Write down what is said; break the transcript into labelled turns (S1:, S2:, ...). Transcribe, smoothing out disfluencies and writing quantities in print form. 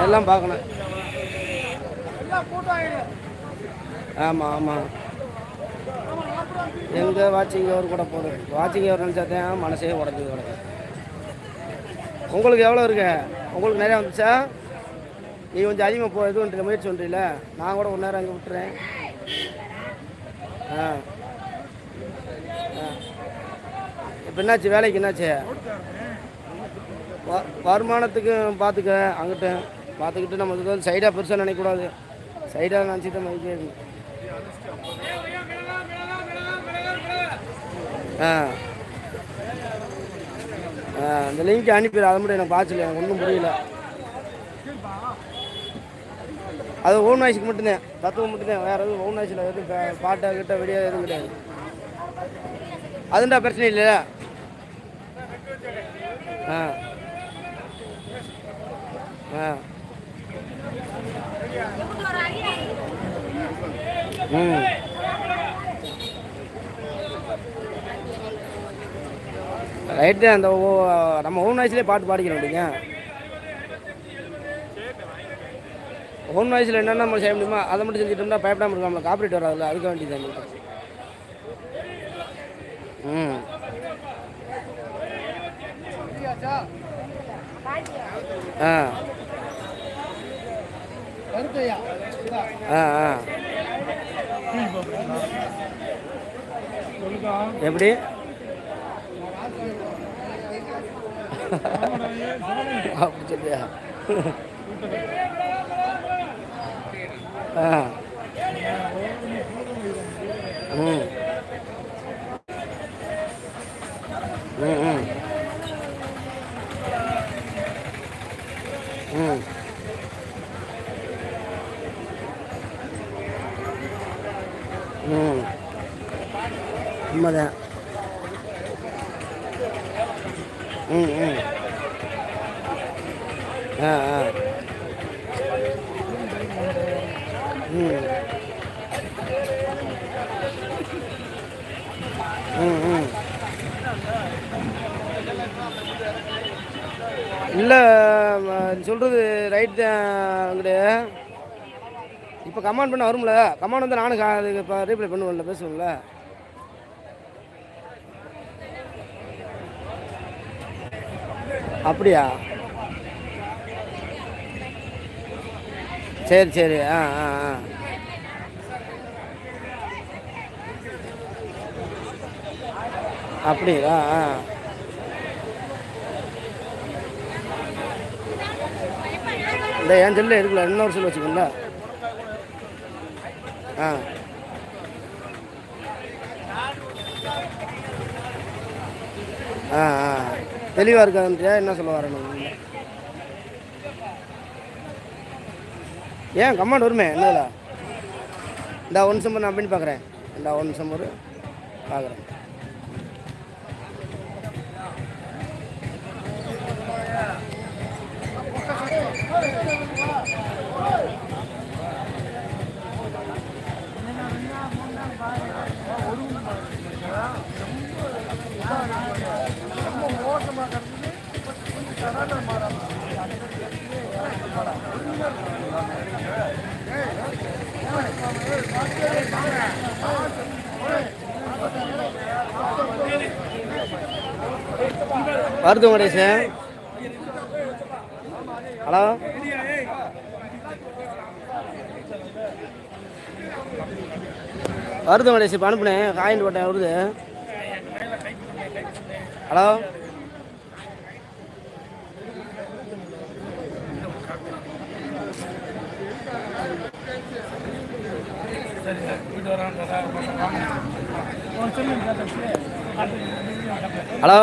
S1: எல்லாம் பார்க்கணும். ஆமாம் ஆமாம். எங்கே வாட்சிங் ஹவர் கூட போதும். வாட்சிங் ஹவர் நினச்சாதான் மனசே உடஞ்சி கிடக்கு. உங்களுக்கு எவ்வளோ இருக்கு? உங்களுக்கு நிறையா வந்துச்சா? நீ கொஞ்சம் அதிகமாக போ இது பண்ணுற முயற்சி பண்ணுறீல. நான் கூட ஒரு நேரம் அங்கே விட்டுறேன். ஆ ஆ. இப்போ என்னாச்சு வேலைக்கு? என்னாச்சு? வருமானத்துக்கு பார்த்துக்க. அங்கிட்ட பார்த்துக்கிட்டு நம்ம இது சைடாக பெருசாக நினைக்கக்கூடாது. சைடாக நினச்சிட்டு மைக்கே இருக்கு. ஆ அந்த லிங்க் அனுப்பிடு. அதை மட்டும் எனக்கு பார்த்துல எனக்கு ஒன்றும் புரியல. அது ஓன் வாய்ஸுக்கு மட்டும்தான், தத்துவம் மட்டும்தான். வேறு எதுவும் ஓன் வாய்ஸில் எதுவும் பாட்டை கிட்ட வெளியே எதுவும் கிடையாது. அதுண்டா பிரச்சனை இல்லை. ஆ ஆ ம் ரைட்டு தான். அந்த நம்ம ஓன் வாய்ஸ்லேயே பாட்டு பாடிக்கிறோம் அப்படிங்க. ஓன் வாய்ஸில் என்னென்ன நம்ம செய்ய முடியுமா அதை மட்டும் செஞ்சுட்டோம்னா பயப்படாமல் இருக்கும். நம்மளுக்கு காப்பரேட் வராதுல்ல, அதுக்கு வேண்டியது. ம் ஆ ஆ ஆ எப்படி அப்படி சொல்லியா? ஆ ம் ம் ம் ம் ம் உண்மைதான். ம் ம் ஆ ஆ ம் ம் ம் இல்லை சொல்கிறது ரைட் தான். அங்கிட்டு இப்போ கமெண்ட் பண்ண வரும்ல. கமெண்ட் வந்து நானும் அதுக்கு இப்போ ரீப்ளை பண்ணுவேன்ல, பேசுவேன்ல. அப்படியா? சரி சரி. ஆ ஆ ஆ அப்படிங்களா? ஆ இந்த என் செல்லில் இருக்குல்ல, இன்னொரு செல் வச்சுக்கோங்களா? ஆ ஆ ஆ தெளிவாக இருக்காதுன்றியா? என்ன சொல்ல வரணும்? ஏன் கமெண்ட் வருமே என்னதுல? இந்த ஒன் நிமிஷம் நான் பண்ணி பார்க்குறேன். இந்த ஒன் நிமிஷம் ஒரு பார்க்குறேன். வருது கணேசன். ஹலோ வருது கணேஷ். இப்போ அனுப்புனேன், காயின் போட்டேன், வருது. Hello hello